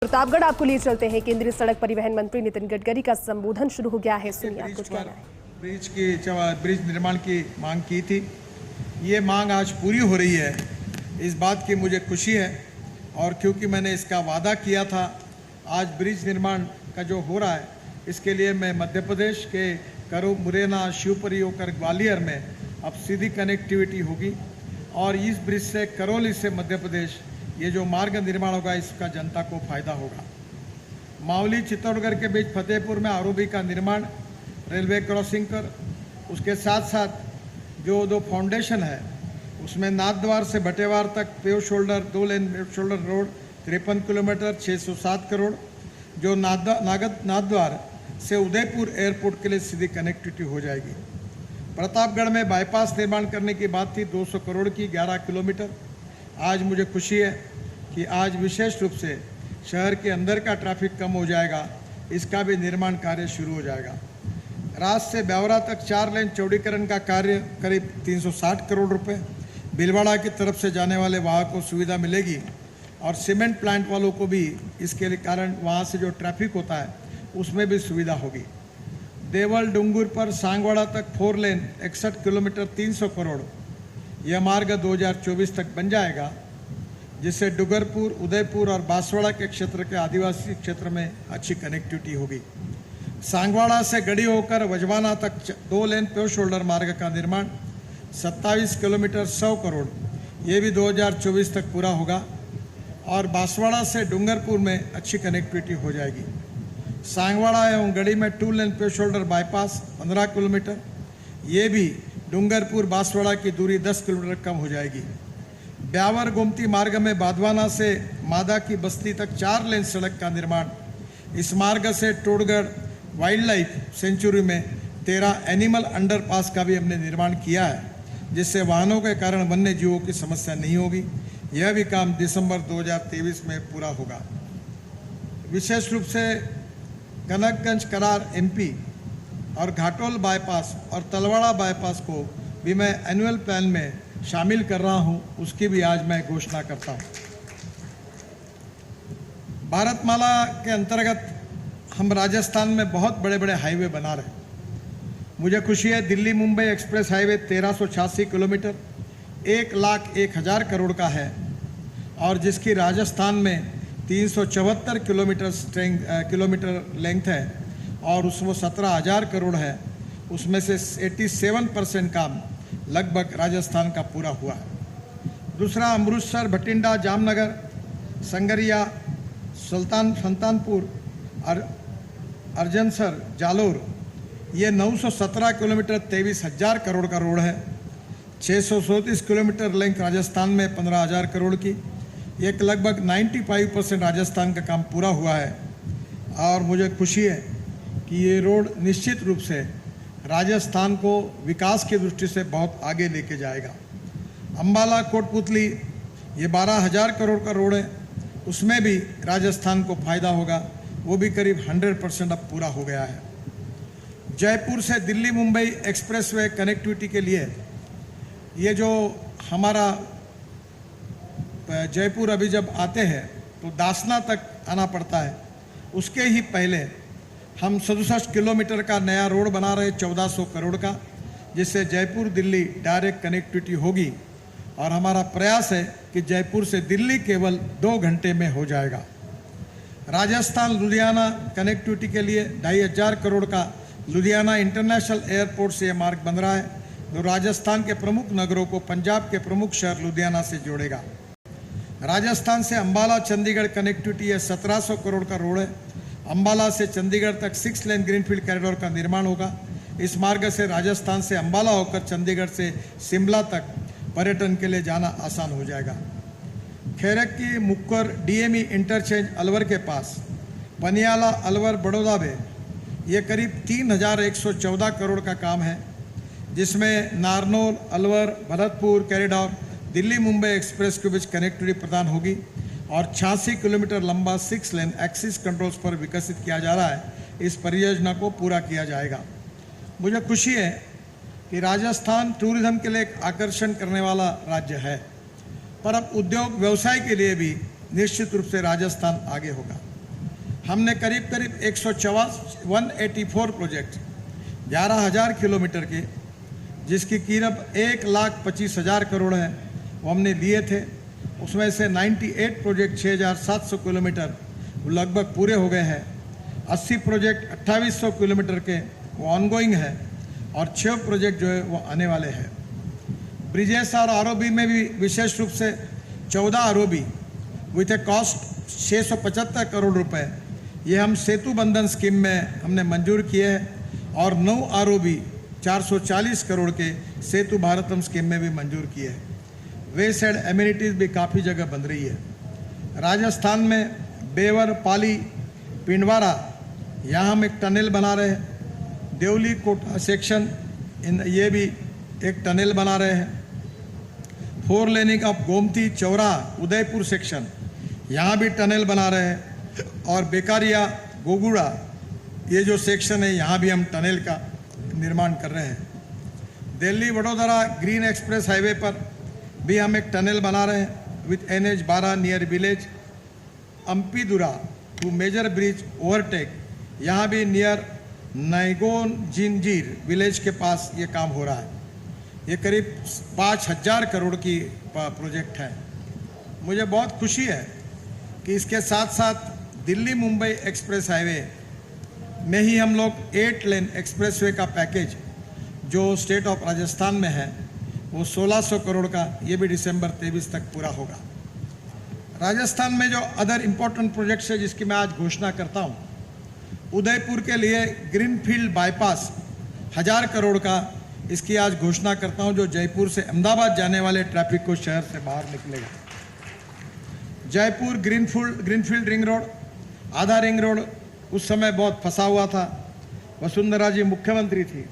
प्रतापगढ़ आपको लिए चलते हैं। केंद्रीय सड़क परिवहन मंत्री नितिन गडकरी का संबोधन शुरू हो गया है। सुनिए आप कुछ कहना है। ब्रिज निर्माण की मांग की थी, ये मांग आज पूरी हो रही है। इस बात की मुझे खुशी है और क्योंकि मैंने इसका वादा किया था, आज ब्रिज निर्माण का जो हो रहा है इसके लिए मैं मध्य प्रदेश के करो मुरैना शिवपुरी होकर ग्वालियर में अब सीधी कनेक्टिविटी होगी और इस ब्रिज से करौली से मध्य प्रदेश ये जो मार्ग निर्माण होगा इसका जनता को फायदा होगा। मावली चित्तौड़गढ़ के बीच फतेहपुर में आरओबी का निर्माण, रेलवे क्रॉसिंग कर उसके साथ साथ जो दो फाउंडेशन है उसमें नाथद्वार से भटेवार तक pave shoulder 2 lane pave shoulder road 53 kilometre 607 crore, जो नाथद्वार से उदयपुर एयरपोर्ट के लिए सीधी कनेक्टिविटी हो जाएगी। प्रतापगढ़ में बाईपास निर्माण करने की बात थी 200 करोड़ की 11 किलोमीटर। आज मुझे खुशी है कि आज विशेष रूप से शहर के अंदर का ट्रैफिक कम हो जाएगा, इसका भी निर्माण कार्य शुरू हो जाएगा। रास से ब्यावरा तक 4 लेन चौड़ीकरण का कार्य करीब 360 करोड़ रुपए। भीलवाड़ा की तरफ से जाने वाले वाहन को सुविधा मिलेगी और सीमेंट प्लांट वालों को भी इसके कारण वहाँ से जो ट्रैफिक होता है उसमें भी सुविधा होगी। देवल डूंगुर पर सांगवाड़ा तक 4 लेन 61 किलोमीटर 300 करोड़, यह मार्ग 2024 तक बन जाएगा, जिससे डूंगरपुर, उदयपुर और बांसवाड़ा के क्षेत्र के आदिवासी क्षेत्र में अच्छी कनेक्टिविटी होगी। सांगवाड़ा से गढ़ी होकर वजवाना तक 2 लेन पेव शोल्डर मार्ग का निर्माण 27 किलोमीटर 100 करोड़, ये भी 2024 तक पूरा होगा और बांसवाड़ा से डूंगरपुर में अच्छी कनेक्टिविटी हो जाएगी। सांगवाड़ा एवं गढ़ी में 2 lane pave shoulder bypass 15 kilometre, ये भी डूंगरपुर बांसवाड़ा की दूरी 10 किलोमीटर कम हो जाएगी। ब्यावर गोमती मार्ग में बाधवाना से मादा की बस्ती तक 4 लेन सड़क का निर्माण, इस मार्ग से टोडगढ़ वाइल्ड लाइफ सेंचुरी में 13 एनिमल अंडरपास का भी हमने निर्माण किया है, जिससे वाहनों के कारण वन्य जीवों की समस्या नहीं होगी। यह भी काम दिसंबर 2023 में पूरा होगा। विशेष रूप से कनकगंज करार एमपी और घाटोल बाईपास और तलवाड़ा बाईपास को भी मैं एनुअल प्लान में शामिल कर रहा हूं, उसकी भी आज मैं घोषणा करता हूं। भारतमाला के अंतर्गत हम राजस्थान में बहुत बड़े बड़े हाईवे बना रहे हैं। मुझे खुशी है, Delhi Mumbai express highway 1386 kilometre 1,01,000 crore का है और जिसकी राजस्थान में 374 किलोमीटर लेंथ है और उसमें 17,000 करोड़ है। उसमें से 87% काम लगभग राजस्थान का पूरा हुआ है। दूसरा, अमृतसर भटिंडा जामनगर संगरिया सुल्तानपुर अर्जनसर जालोर, ये 917 किलोमीटर 23,000 करोड़ का रोड है। 637 किलोमीटर लेंथ राजस्थान में 15,000 करोड़ की, एक लगभग 95% राजस्थान का काम पूरा हुआ है और मुझे खुशी है कि ये रोड निश्चित रूप से राजस्थान को विकास की दृष्टि से बहुत आगे लेके जाएगा। अंबाला कोटपुतली, ये 12,000 करोड़ का रोड है, उसमें भी राजस्थान को फायदा होगा, वो भी करीब 100% अब पूरा हो गया है। जयपुर से दिल्ली मुंबई एक्सप्रेसवे कनेक्टिविटी के लिए ये जो हमारा जयपुर अभी जब आते हैं तो दासना तक आना पड़ता है, उसके ही पहले हम 67 किलोमीटर का नया रोड बना रहे 1400 करोड़ का, जिससे जयपुर दिल्ली डायरेक्ट कनेक्टिविटी होगी और हमारा प्रयास है कि जयपुर से दिल्ली केवल 2 घंटे में हो जाएगा। राजस्थान लुधियाना कनेक्टिविटी के लिए 2,500 करोड़ का लुधियाना इंटरनेशनल एयरपोर्ट से यह मार्ग बन रहा है, जो राजस्थान के प्रमुख नगरों को पंजाब के प्रमुख शहर लुधियाना से जोड़ेगा। राजस्थान से अंबाला चंडीगढ़ कनेक्टिविटी है 1700 करोड़ का रोड है। अंबाला से चंडीगढ़ तक 6 लेन ग्रीनफील्ड कॉरिडोर का निर्माण होगा। इस मार्ग से राजस्थान से अंबाला होकर चंडीगढ़ से शिमला तक पर्यटन के लिए जाना आसान हो जाएगा। खैरक की मुक्कर डीएमई इंटरचेंज अलवर के पास पनियाला अलवर बड़ौदा में ये करीब 3,114 करोड़ का काम है, जिसमें नारनौल अलवर भरतपुर कॉरिडोर दिल्ली मुंबई एक्सप्रेस के बीच कनेक्टिविटी प्रदान होगी और 86 किलोमीटर लंबा 6 लेन एक्सिस कंट्रोल्स पर विकसित किया जा रहा है। इस परियोजना को पूरा किया जाएगा। मुझे खुशी है कि राजस्थान टूरिज्म के लिए एक आकर्षण करने वाला राज्य है, पर अब उद्योग व्यवसाय के लिए भी निश्चित रूप से राजस्थान आगे होगा। हमने करीब 184 प्रोजेक्ट 11,000 किलोमीटर के, जिसकी कीमत 1,25,000 करोड़ है, वो हमने लिए थे। उसमें से 98 प्रोजेक्ट 6,700 किलोमीटर वो लगभग पूरे हो गए हैं। 80 प्रोजेक्ट 2800 किलोमीटर के वो ऑनगोइंग है और 6 प्रोजेक्ट जो है वो आने वाले हैं। ब्रिजेस और आरओबी में भी विशेष रूप से 14 ROB with A cost 675 crore रुपए, ये हम सेतु बंधन स्कीम में हमने मंजूर किए हैं और 9 आरओबी 440 करोड़ के सेतु भारतम स्कीम में भी मंजूर किए हैं। वेस्ट एंड एमिनिटीज़ भी काफ़ी जगह बन रही है। राजस्थान में बेवर, पाली, पिंडवारा, यहाँ हम एक टनल बना रहे हैं। देवली कोटा सेक्शन ये भी एक टनल बना रहे हैं। 4 laning of Gomati Chaura Udaipur section, यहाँ भी टनल बना रहे हैं। और बेकारिया गोगुड़ा ये जो सेक्शन है, यहाँ भी हम टनल का निर्माण कर रहे हैं। Delhi Vadodara green express highway पर भी हम एक टनल बना रहे हैं with NH 12 near village Ampidura to major bridge overtake, यहाँ भी नियर नाइगोन जिंजीर विलेज के पास ये काम हो रहा है। ये करीब 5,000 करोड़ की प्रोजेक्ट है। मुझे बहुत खुशी है कि इसके साथ साथ दिल्ली मुंबई एक्सप्रेस हाईवे में ही हम लोग 8 लेन एक्सप्रेसवे का पैकेज जो स्टेट ऑफ राजस्थान में है वो 1,600 करोड़ का, ये भी दिसंबर 23 तक पूरा होगा। राजस्थान में जो अदर इम्पोर्टेंट प्रोजेक्ट्स है जिसकी मैं आज घोषणा करता हूँ, उदयपुर के लिए ग्रीनफील्ड बाईपास 1000 करोड़ का, इसकी आज घोषणा करता हूँ, जो जयपुर से अहमदाबाद जाने वाले ट्रैफिक को शहर से बाहर निकलेगा। जयपुर ग्रीनफील्ड रिंग रोड, आधा रिंग रोड उस समय बहुत फंसा हुआ था। वसुंधरा जी मुख्यमंत्री थी,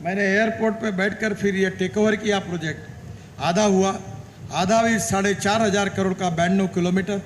मैंने एयरपोर्ट पे बैठकर फिर ये टेक ओवर किया प्रोजेक्ट। आधा हुआ, आधा भी 4,500 करोड़ का 92 किलोमीटर।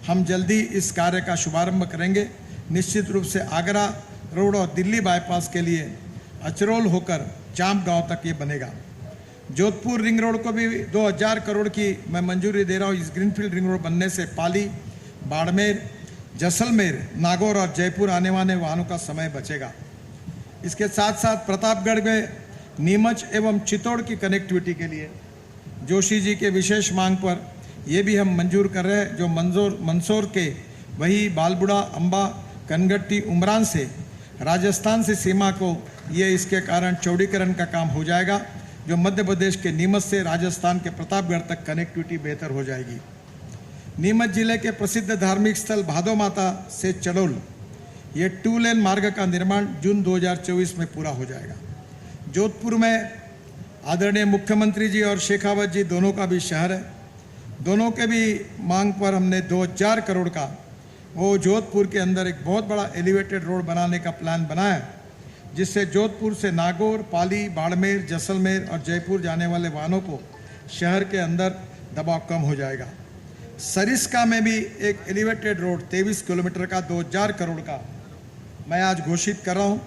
हम जल्दी इस कार्य का शुभारंभ करेंगे। निश्चित रूप से आगरा रोड और दिल्ली बाईपास के लिए अचरोल होकर चांप गांव तक ये बनेगा। जोधपुर रिंग रोड को भी 2,000 करोड़ की मैं मंजूरी दे रहा हूँ। इस ग्रीनफील्ड रिंग रोड बनने से पाली, बाड़मेर, जैसलमेर, नागौर और जयपुर आने वाले वाहनों का समय बचेगा। इसके साथ साथ प्रतापगढ़ में नीमच एवं चित्तौड़ की कनेक्टिविटी के लिए जोशी जी के विशेष मांग पर ये भी हम मंजूर कर रहे हैं, जो मंदसौर के वही बालबुड़ा, अम्बा, कनगट्टी, उमरान से राजस्थान से सीमा को ये इसके कारण चौड़ीकरण का काम हो जाएगा, जो मध्य प्रदेश के नीमच से राजस्थान के प्रतापगढ़ तक कनेक्टिविटी बेहतर हो जाएगी। नीमच जिले के प्रसिद्ध धार्मिक स्थल भादो माता से चड़ोल, ये 2 लेन मार्ग का निर्माण जून 2024 में पूरा हो जाएगा। जोधपुर में आदरणीय मुख्यमंत्री जी और शेखावत जी दोनों का भी शहर है। दोनों के भी मांग पर हमने 2,000 करोड़ का वो जोधपुर के अंदर एक बहुत बड़ा एलिवेटेड रोड बनाने का प्लान बनाया है, जिससे जोधपुर से नागौर, पाली, बाड़मेर, जैसलमेर और जयपुर जाने वाले वाहनों को शहर के अंदर दबाव कम हो जाएगा। सरिस्का में भी एक एलिवेटेड रोड 23 किलोमीटर का 2,000 करोड़ का मैं आज घोषित कर रहा हूँ।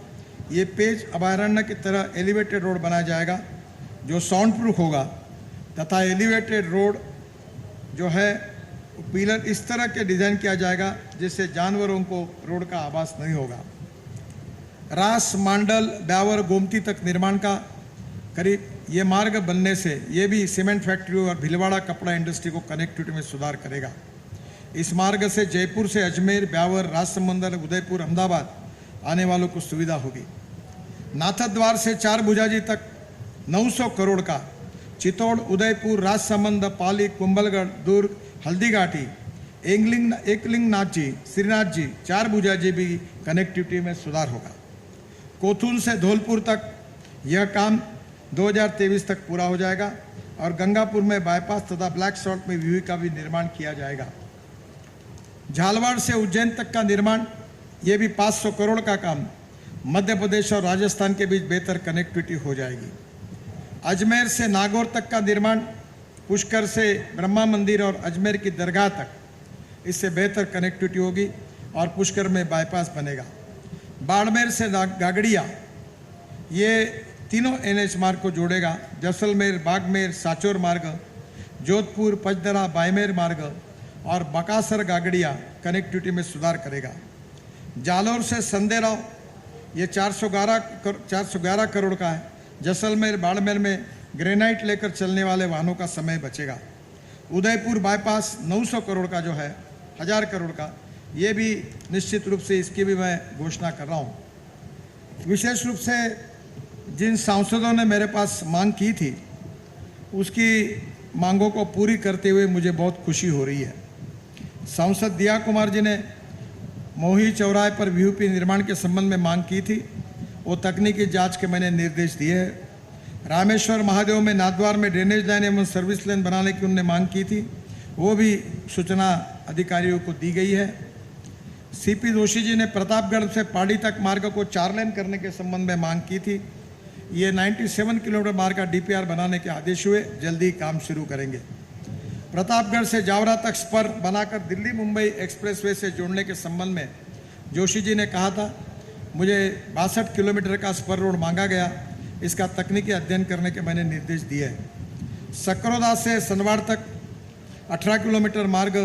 ये पेज अभयारण्य की तरह एलिवेटेड रोड बनाया जाएगा जो साउंड प्रूफ होगा, तथा एलिवेटेड रोड जो है पिलर इस तरह के डिज़ाइन किया जाएगा जिससे जानवरों को रोड का आभास नहीं होगा। रास, मांडल, ब्यावर, गोमती तक निर्माण का करीब ये मार्ग बनने से ये भी सीमेंट फैक्ट्री और भीलवाड़ा कपड़ा इंडस्ट्री को कनेक्टिविटी में सुधार करेगा। इस मार्ग से जयपुर से अजमेर, ब्यावर, राजसमंदर, उदयपुर, अहमदाबाद आने वालों को सुविधा होगी। नाथद्वार से 4 भुजाजी तक 900 करोड़ का, चित्तौड़, उदयपुर, राजसमंद, पाली, कुंभलगढ़, दुर्ग, हल्दीघाटी, एकलिंगनाथ जी, श्रीनाथ जी, 4 भुजाजी भी कनेक्टिविटी में सुधार होगा। कोथूल से धौलपुर तक यह काम 2023 तक पूरा हो जाएगा और गंगापुर में बाईपास तथा ब्लैक सॉल्ट में वीवी का भी निर्माण किया जाएगा। झालवाड़ से उज्जैन तक का निर्माण, ये भी 500 करोड़ का काम, मध्य प्रदेश और राजस्थान के बीच बेहतर कनेक्टिविटी हो जाएगी। अजमेर से नागौर तक का निर्माण, पुष्कर से ब्रह्मा मंदिर और अजमेर की दरगाह तक, इससे बेहतर कनेक्टिविटी होगी और पुष्कर में बाईपास बनेगा। बाड़मेर से गागड़िया, ये तीनों NH मार्ग को जोड़ेगा। जैसलमेर, बागमेर, साचौर मार्ग, जोधपुर, पचदरा, बायमेर मार्ग और बकासर गागड़िया कनेक्टिविटी में सुधार करेगा। जालौर से संदेराव, ये 411 करोड़ का है। जैसलमेर बाड़मेर में ग्रेनाइट लेकर चलने वाले वाहनों का समय बचेगा। उदयपुर बाईपास 900 करोड़ का जो है, 1000 करोड़ का, ये भी निश्चित रूप से इसकी भी मैं घोषणा कर रहा हूँ। विशेष रूप से जिन सांसदों ने मेरे पास मांग की थी, उसकी मांगों को पूरी करते हुए मुझे बहुत खुशी हो रही है। सांसद दिया कुमार जी ने मोही चौराहे पर वीयूपी निर्माण के संबंध में मांग की थी, वो तकनीकी जांच के मैंने निर्देश दिए हैं। रामेश्वर महादेव में नाथद्वार में ड्रेनेज लाइन एवं सर्विस लाइन बनाने की उन्होंने मांग की थी, वो भी सूचना अधिकारियों को दी गई है। सीपी जोशी जी ने प्रतापगढ़ से पाड़ी तक मार्ग को 4 लेन करने के संबंध में मांग की थी। ये 97 किलोमीटर मार्ग का डीपीआर बनाने के आदेश हुए, जल्दी काम शुरू करेंगे। प्रतापगढ़ से जावरा तक स्पर बनाकर दिल्ली मुंबई एक्सप्रेसवे से जोड़ने के संबंध में जोशी जी ने कहा था, मुझे 62 किलोमीटर का स्पर रोड मांगा गया, इसका तकनीकी अध्ययन करने के मैंने निर्देश दिए हैं। सकरोदा से सनवाड़ तक 18 किलोमीटर मार्ग,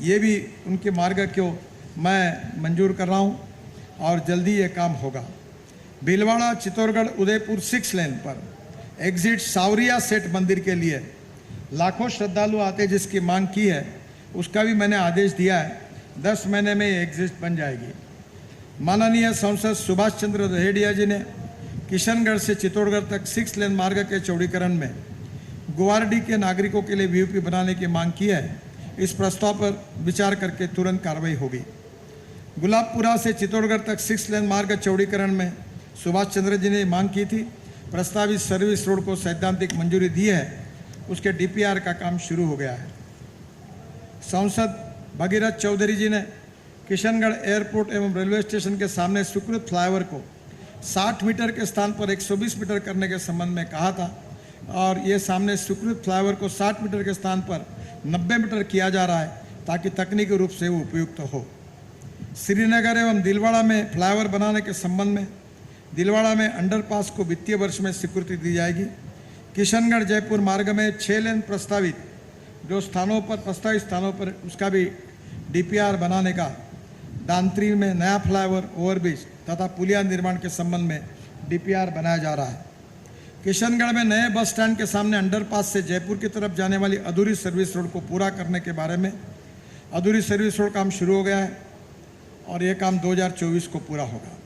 ये भी उनके मार्ग को मैं मंजूर कर रहा हूँ और जल्दी ये काम होगा। भीलवाड़ा चित्तौड़गढ़ उदयपुर 6 लेन पर एग्जिट सावरिया सेठ मंदिर के लिए लाखों श्रद्धालु आते, जिसकी मांग की है उसका भी मैंने आदेश दिया है, 10 महीने में ये एग्जिट बन जाएगी। माननीय सांसद सुभाष चंद्र रहेडिया जी ने किशनगढ़ से चित्तौड़गढ़ तक 6 लेन मार्ग के चौड़ीकरण में गुवारडी के नागरिकों के लिए वीयूपी बनाने की मांग की है। इस प्रस्ताव पर विचार करके तुरंत कार्रवाई होगी। गुलाबपुरा से चित्तौड़गढ़ तक 6 लेन मार्ग चौड़ीकरण में सुभाष चंद्र जी ने मांग की थी, प्रस्तावित सर्विस रोड को सैद्धांतिक मंजूरी दी है, उसके डीपीआर का काम शुरू हो गया है। सांसद भगीरथ चौधरी जी ने किशनगढ़ एयरपोर्ट एवं रेलवे स्टेशन के सामने स्वीकृत फ्लाईओवर को 60 मीटर के स्थान पर 120 मीटर करने के संबंध में कहा था, और ये सामने स्वीकृत फ्लाईओवर को 60 मीटर के स्थान पर 90 मीटर किया जा रहा है, ताकि तकनीकी रूप से वो उपयुक्त हो। श्रीनगर एवं दिलवाड़ा में फ्लाईओवर बनाने के संबंध में दिलवाड़ा में अंडरपास को वित्तीय वर्ष में स्वीकृति दी जाएगी। किशनगढ़ जयपुर मार्ग में 6 लेन प्रस्तावित प्रस्तावित स्थानों पर उसका भी डीपीआर बनाने का, दांत्री में नया फ्लाईओवर, ओवरब्रिज तथा पुलिया निर्माण के संबंध में डीपीआर बनाया जा रहा है। किशनगढ़ में नए बस स्टैंड के सामने अंडरपास से जयपुर की तरफ जाने वाली अधूरी सर्विस रोड को पूरा करने के बारे में, अधूरी सर्विस रोड काम शुरू हो गया है और ये काम 2024 को पूरा होगा।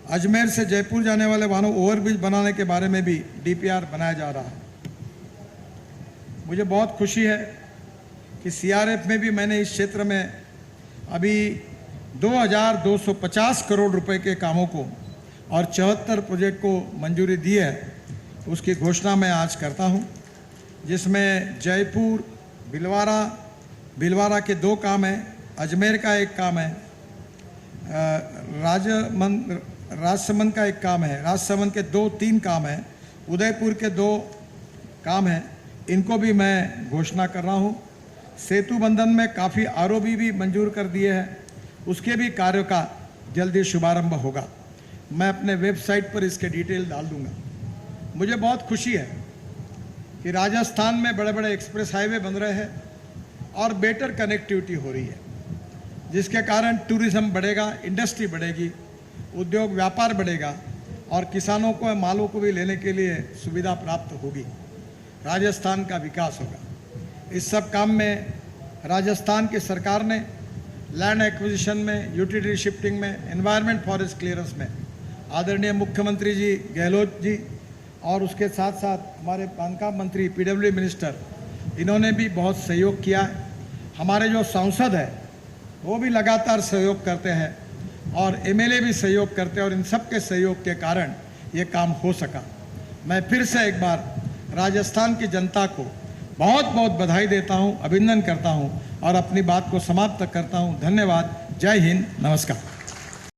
अजमेर से जयपुर जाने वाले वाहनों ओवरब्रिज बनाने के बारे में भी डीपीआर बनाया जा रहा है। मुझे बहुत खुशी है कि सीआरएफ में भी मैंने इस क्षेत्र में अभी 2250 करोड़ रुपए के कामों को और 74 प्रोजेक्ट को मंजूरी दी है, उसकी घोषणा मैं आज करता हूं, जिसमें जयपुर भिलवाड़ा के 2 काम हैं, अजमेर का 1 काम है, राजसमंद का 1 काम है, राजसमंद के 2-3 काम हैं, उदयपुर के 2 काम हैं, इनको भी मैं घोषणा कर रहा हूँ। सेतु बंधन में काफ़ी आरओबी भी मंजूर कर दिए हैं, उसके भी कार्यों का जल्दी शुभारंभ होगा। मैं अपने वेबसाइट पर इसके डिटेल डाल दूंगा। मुझे बहुत खुशी है कि राजस्थान में बड़े बड़े एक्सप्रेस हाईवे बन रहे हैं और बेटर कनेक्टिविटी हो रही है, जिसके कारण टूरिज्म बढ़ेगा, इंडस्ट्री बढ़ेगी, उद्योग व्यापार बढ़ेगा और किसानों को मालों को भी लेने के लिए सुविधा प्राप्त होगी। राजस्थान का विकास होगा। इस सब काम में राजस्थान की सरकार ने लैंड एक्विजिशन में, यूटिलिटी शिफ्टिंग में, एनवायरनमेंट फॉरेस्ट क्लियरेंस में आदरणीय मुख्यमंत्री जी गहलोत जी और उसके साथ साथ हमारे बांधकाम मंत्री, पीडब्ल्यू मिनिस्टर, इन्होंने भी बहुत सहयोग किया है। हमारे जो सांसद हैं वो भी लगातार सहयोग करते हैं और एमएलए भी सहयोग करते हैं और इन सब के सहयोग के कारण ये काम हो सका। मैं फिर से एक बार राजस्थान की जनता को बहुत बहुत बधाई देता हूं, अभिनंदन करता हूं और अपनी बात को समाप्त करता हूं। धन्यवाद। जय हिंद, नमस्कार।